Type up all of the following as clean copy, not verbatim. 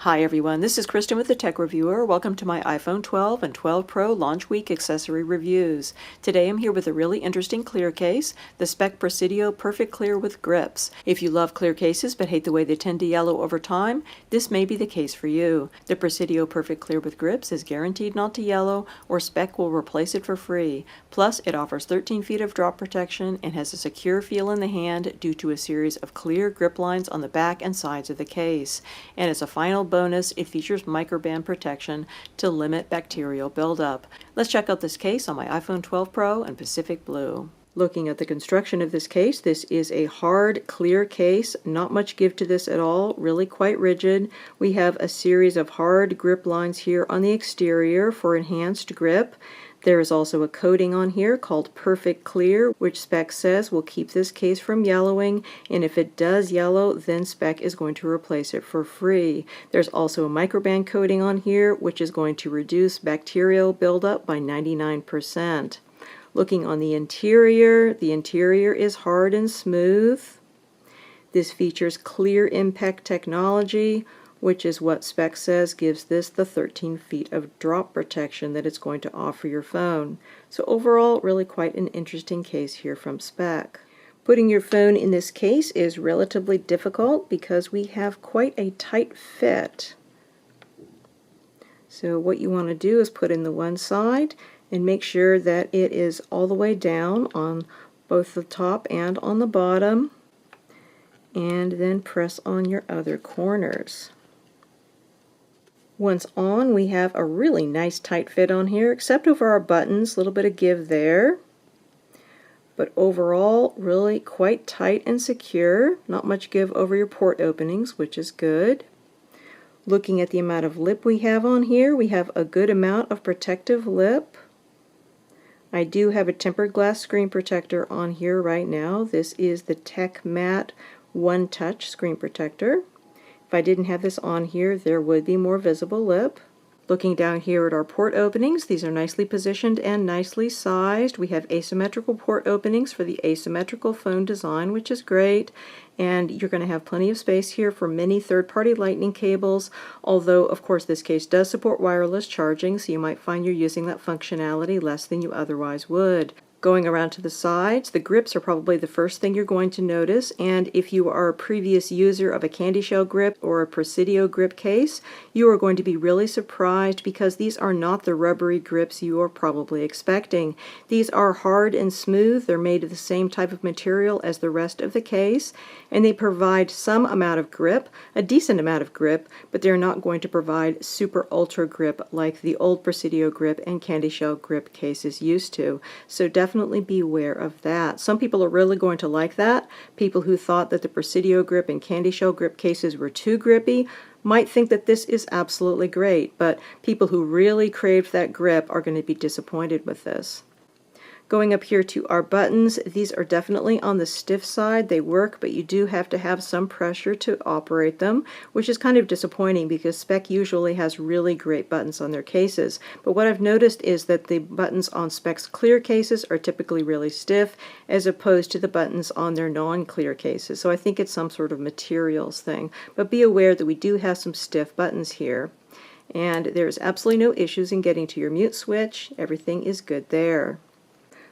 Hi everyone, this is Kristen with the Tech Reviewer. Welcome to my iPhone 12 and 12 Pro launch week accessory reviews. Today I'm here with a really interesting clear case, the Speck Presidio Perfect-Clear with grips. If you love clear cases but hate the way they tend to yellow over time, this may be the case for you. The Presidio Perfect-Clear with grips is guaranteed not to yellow, or Speck will replace it for free. Plus, it offers 13 feet of drop protection and has a secure feel in the hand due to a series of clear grip lines on the back and sides of the case. And as a final bonus, it features Microban protection to limit bacterial buildup. Let's check out this case on my iPhone 12 Pro and Pacific Blue. Looking at the construction of this case, this is a hard, clear case. Not much give to this at all, really quite rigid. We have a series of hard grip lines here on the exterior for enhanced grip. There is also a coating on here called Perfect-Clear, which Speck says will keep this case from yellowing, and if it does yellow, then Speck is going to replace it for free. There's also a Microban coating on here, which is going to reduce bacterial buildup by 99%. Looking on the interior is hard and smooth. This features clear impact technology, which is what Speck says gives this the 13 feet of drop protection that it's going to offer your phone. So overall, really quite an interesting case here from Speck. Putting your phone in this case is relatively difficult because we have quite a tight fit. So what you want to do is put in the one side and make sure that it is all the way down on both the top and on the bottom, and then press on your other corners. Once on, we have a really nice tight fit on here, except over our buttons, a little bit of give there. But overall, really quite tight and secure. Not much give over your port openings, which is good. Looking at the amount of lip we have on here, we have a good amount of protective lip. I do have a tempered glass screen protector on here right now. This is the Tech Matte One Touch screen protector. If I didn't have this on here, there would be more visible lip. Looking down here at our port openings, these are nicely positioned and nicely sized. We have asymmetrical port openings for the asymmetrical phone design, which is great. And you're going to have plenty of space here for many third-party lightning cables, although of course this case does support wireless charging, so you might find you're using that functionality less than you otherwise would. Going around to the sides, the grips are probably the first thing you're going to notice, and if you are a previous user of a Candyshell grip or a Presidio grip case, you are going to be really surprised because these are not the rubbery grips you are probably expecting. These are hard and smooth. They're made of the same type of material as the rest of the case, and they provide some amount of grip, a decent amount of grip, but they're not going to provide super ultra grip like the old Presidio grip and Candyshell grip cases used to. So definitely beware of that. Some people are really going to like that. People who thought that the Presidio grip and Candyshell grip cases were too grippy might think that this is absolutely great, but people who really craved that grip are going to be disappointed with this. Going up here to our buttons, these are definitely on the stiff side. They work, but you do have to have some pressure to operate them, which is kind of disappointing because Speck usually has really great buttons on their cases. But what I've noticed is that the buttons on Speck's clear cases are typically really stiff, as opposed to the buttons on their non-clear cases. So I think it's some sort of materials thing. But be aware that we do have some stiff buttons here. And there's absolutely no issues in getting to your mute switch. Everything is good there.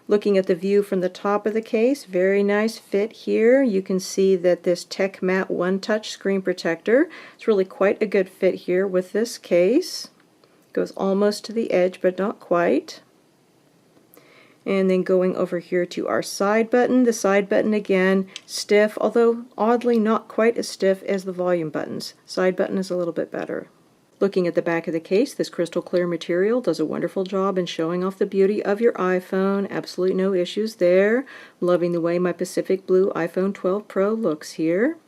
Looking at the view from the top of the case, very nice fit here. You can see that this Tech Matte One Touch screen protector is really quite a good fit here with this case. Goes almost to the edge, but not quite. And then going over here to our side button. The side button again, stiff, although oddly not quite as stiff as the volume buttons. Side button is a little bit better. Looking at the back of the case, this crystal clear material does a wonderful job in showing off the beauty of your iPhone. Absolutely no issues there. Loving the way my Pacific Blue iPhone 12 Pro looks here.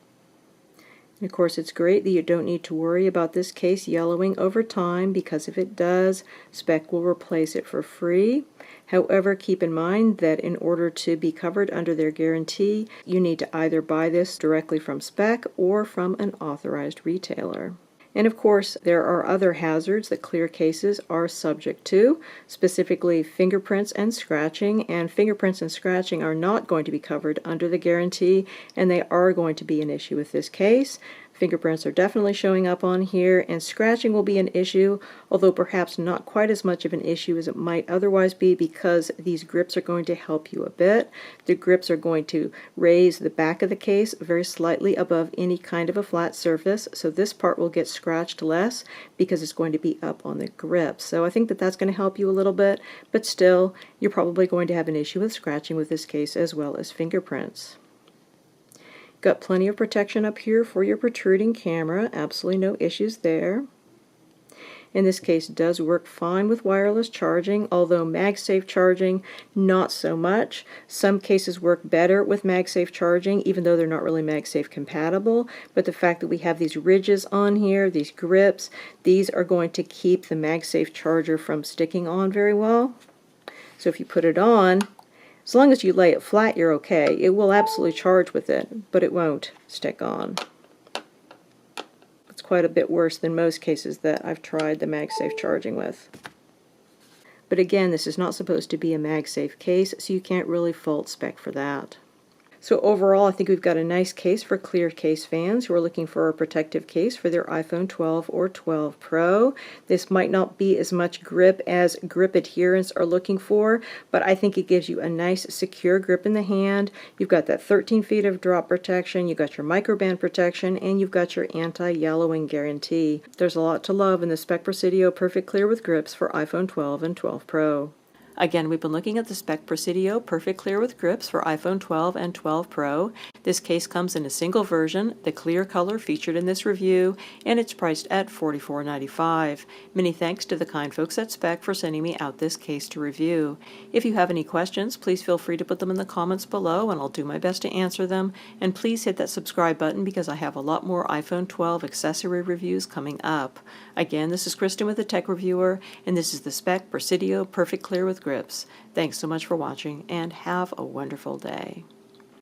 And of course, it's great that you don't need to worry about this case yellowing over time, because if it does, Speck will replace it for free. However, keep in mind that in order to be covered under their guarantee, you need to either buy this directly from Speck or from an authorized retailer. And of course, there are other hazards that clear cases are subject to, specifically fingerprints and scratching. And fingerprints and scratching are not going to be covered under the guarantee, and they are going to be an issue with this case. Fingerprints are definitely showing up on here, and scratching will be an issue, although perhaps not quite as much of an issue as it might otherwise be because these grips are going to help you a bit. The grips are going to raise the back of the case very slightly above any kind of a flat surface, so this part will get scratched less because it's going to be up on the grip. So I think that that's going to help you a little bit, but still, you're probably going to have an issue with scratching with this case as well as fingerprints. Got plenty of protection up here for your protruding camera, absolutely no issues there. In this case, does work fine with wireless charging, although MagSafe charging, not so much. Some cases work better with MagSafe charging, even though they're not really MagSafe compatible. But the fact that we have these ridges on here, these grips, these are going to keep the MagSafe charger from sticking on very well. So if you put it on, as long as you lay it flat, you're okay. It will absolutely charge with it, but it won't stick on. It's quite a bit worse than most cases that I've tried the MagSafe charging with. But again, this is not supposed to be a MagSafe case, so you can't really fault Speck for that. So overall, I think we've got a nice case for clear case fans who are looking for a protective case for their iPhone 12 or 12 Pro. This might not be as much grip as grip adherents are looking for, but I think it gives you a nice secure grip in the hand. You've got that 13 feet of drop protection, you've got your Microban protection, and you've got your anti-yellowing guarantee. There's a lot to love in the Speck Presidio Perfect-Clear with grips for iPhone 12 and 12 Pro. Again, we've been looking at the Speck Presidio Perfect-Clear with grips for iPhone 12 and 12 Pro. This case comes in a single version, the clear color featured in this review, and it's priced at $44.95. Many thanks to the kind folks at Speck for sending me out this case to review. If you have any questions, please feel free to put them in the comments below, and I'll do my best to answer them. And please hit that subscribe button because I have a lot more iPhone 12 accessory reviews coming up. Again, this is Kristen with the Tech Reviewer, and this is the Speck Presidio Perfect-Clear with grips. Thanks so much for watching, and have a wonderful day.